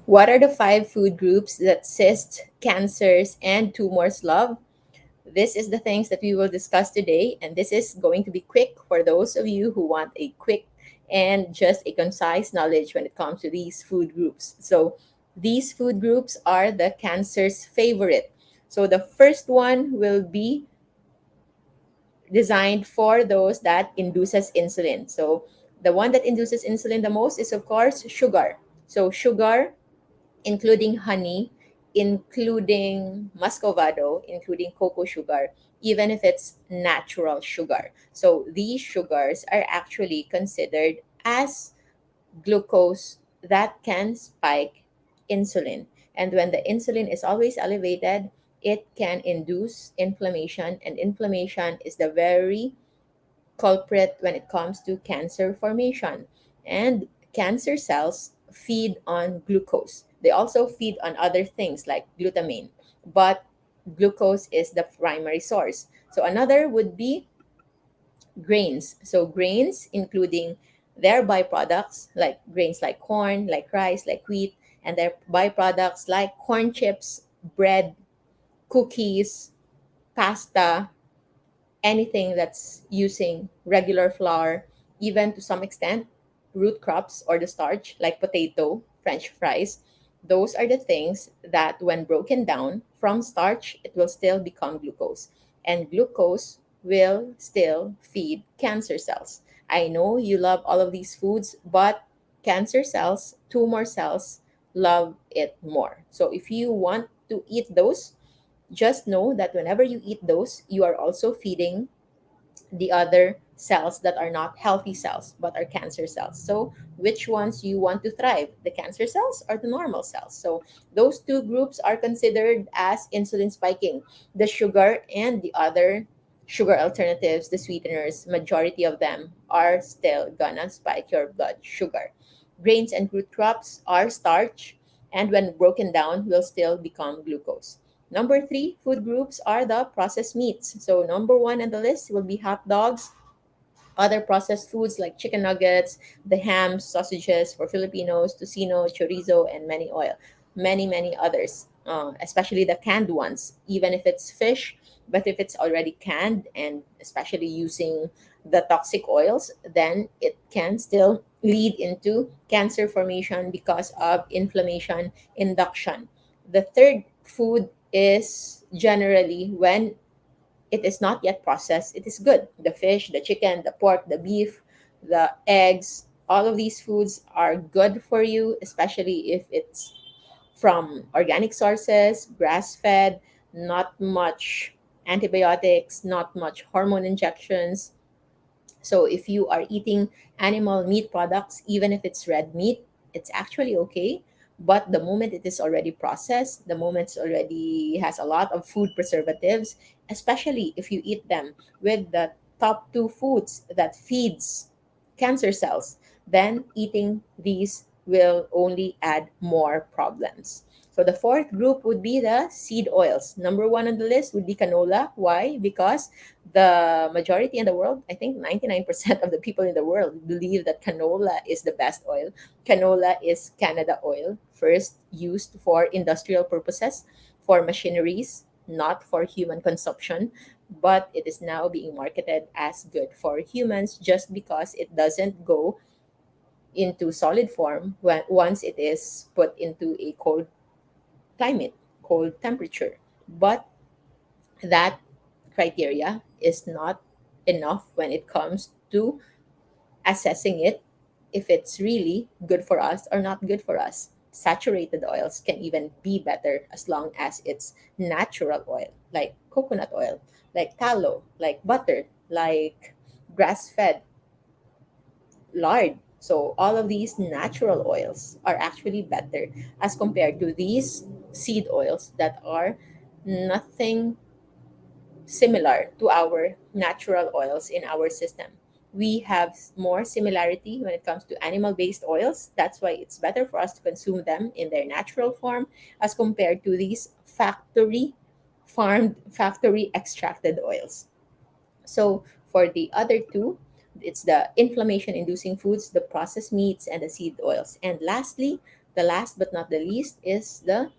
What are the 5 food groups that cysts, cancers, and tumors love? This is the things that we will discuss today, and this is going to be quick for those of you who want a quick and just a concise knowledge when it comes to these food groups. So, these food groups are the cancer's favorite. So, the first one will be designed for those that induces insulin. So, the one that induces insulin the most is, of course, sugar. So, sugar including honey, including muscovado, including cocoa sugar, even if it's natural sugar. So these sugars are actually considered as glucose that can spike insulin. And when the insulin is always elevated, it can induce inflammation, and inflammation is the very culprit when it comes to cancer formation. And cancer cells feed on glucose. They also feed on other things like glutamine, but glucose is the primary source. So another would be grains. So grains, including their byproducts, like grains like corn, like rice, like wheat, and their byproducts like corn chips, bread, cookies, pasta, anything that's using regular flour, even to some extent, root crops or the starch like potato, French fries. Those are the things that, when broken down from starch, it will still become glucose. And glucose will still feed cancer cells. I know you love all of these foods, but cancer cells, tumor cells, love it more. So if you want to eat those, just know that whenever you eat those, you are also feeding the other cells that are not healthy cells but are cancer cells. So, which ones you want to thrive, the cancer cells or the normal cells? So, those two groups are considered as insulin spiking. The sugar and the other sugar alternatives, the sweeteners, majority of them are still gonna spike your blood sugar. Grains and root crops are starch, and when broken down, will still become glucose. Number 3 food groups are the processed meats. So number 1 on the list will be hot dogs, other processed foods like chicken nuggets, the hams, sausages for Filipinos, tocino, chorizo, and many others, especially the canned ones, even if it's fish. But if it's already canned and especially using the toxic oils, then it can still lead into cancer formation because of inflammation induction. The third food is generally when it is not yet processed, it is good. The fish, the chicken, the pork, the beef, the eggs, all of these foods are good for you, especially if it's from organic sources, grass fed, not much antibiotics, not much hormone injections. So if you are eating animal meat products, even if it's red meat, it's actually okay. But the moment it is already processed, the moment it already has a lot of food preservatives, especially if you eat them with the top 2 foods that feeds cancer cells, then eating these will only add more problems. So the fourth group would be the seed oils. Number 1 on the list would be canola. Why? Because the majority in the world, I think 99% of the people in the world believe that canola is the best oil. Canola is Canada oil, first used for industrial purposes, for machineries, not for human consumption, but it is now being marketed as good for humans just because it doesn't go into solid form when once it is put into a cold climate, cold temperature. But that criteria is not enough when it comes to assessing it if it's really good for us or not good for us. Saturated oils can even be better as long as it's natural oil, like coconut oil, like tallow, like butter, like grass fed lard. So, all of these natural oils are actually better as compared to these seed oils that are nothing similar to our natural oils in our system. We have more similarity when it comes to animal based oils. That's why it's better for us to consume them in their natural form as compared to these factory farmed, factory extracted oils. So for the other two, it's the inflammation inducing foods, the processed meats, and the seed oils. And lastly, the last but not the least is the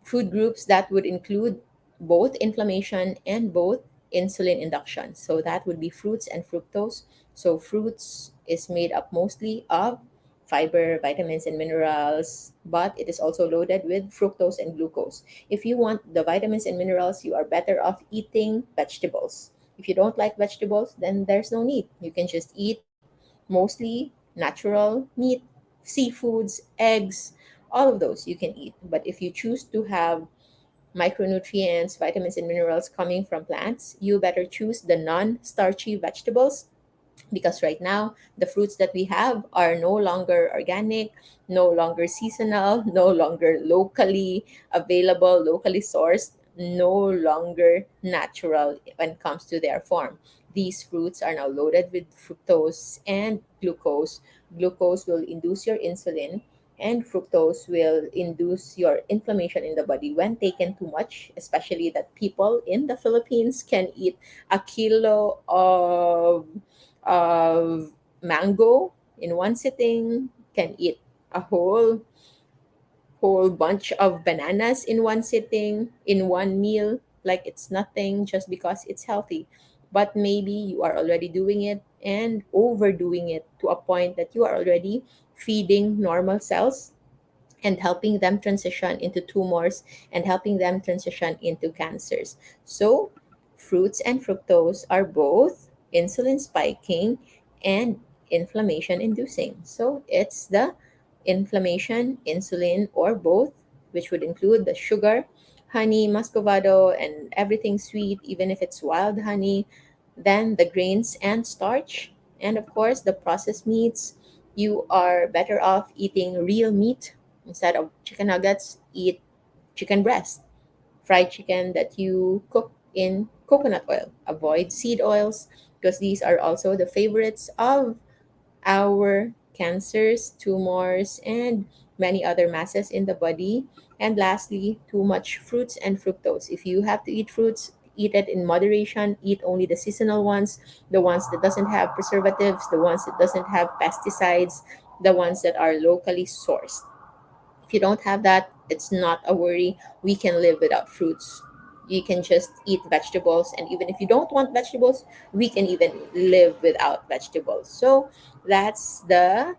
food groups that would include both inflammation and both insulin induction. So that would be fruits and fructose. So fruits is made up mostly of fiber, vitamins, and minerals, but it is also loaded with fructose and glucose. If you want the vitamins and minerals, you are better off eating vegetables. If you don't like vegetables, then there's no need. You can just eat mostly natural meat, seafoods, eggs, all of those you can eat. But if you choose to have micronutrients, vitamins, and minerals coming from plants, you better choose the non starchy vegetables, because right now the fruits that we have are no longer organic, no longer seasonal, no longer locally available, locally sourced, no longer natural when it comes to their form. These fruits are now loaded with fructose and glucose. Glucose will induce your insulin, and fructose will induce your inflammation in the body when taken too much, especially that people in the Philippines can eat a kilo of mango in one sitting, can eat a whole bunch of bananas in one sitting, in one meal, like it's nothing, just because it's healthy. But maybe you are already doing it and overdoing it to a point that you are already feeding normal cells and helping them transition into tumors and helping them transition into cancers. So, fruits and fructose are both insulin spiking and inflammation inducing. So, it's the inflammation, insulin, or both, which would include the sugar, honey, muscovado, and everything sweet, even if it's wild honey, then the grains and starch, and of course, the processed meats. You are better off eating real meat. Instead of chicken nuggets, eat chicken breast, fried chicken that you cook in coconut oil. Avoid seed oils, because these are also the favorites of our cancers, tumors, and many other masses in the body. And lastly, too much fruits and fructose. If you have to eat fruits, eat it in moderation. Eat only the seasonal ones, the ones that doesn't have preservatives, the ones that doesn't have pesticides, the ones that are locally sourced. If you don't have that, it's not a worry. We can live without fruits. You can just eat vegetables. And even if you don't want vegetables, we can even live without vegetables. So that's the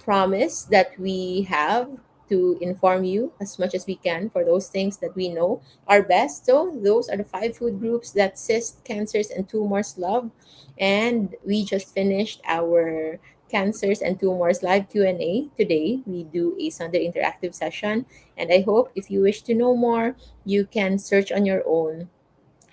promise that we have to inform you as much as we can for those things that we know are best. So those are the 5 food groups that cysts, cancers, and tumors love. And we just finished our cancers and tumors live Q&A today. We do a Sunday interactive session, and I hope if you wish to know more, you can search on your own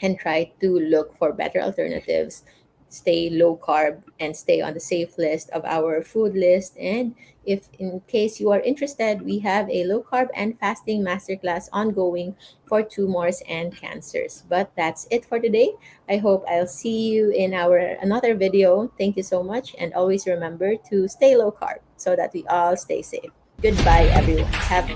and try to look for better alternatives. Stay low carb and stay on the safe list of our food list. And if in case you are interested, we have a low carb and fasting masterclass ongoing for tumors and cancers. But that's it for today. I hope I'll see you in our another video. Thank you so much, and always remember to stay low carb so that we all stay safe. Goodbye, everyone. Have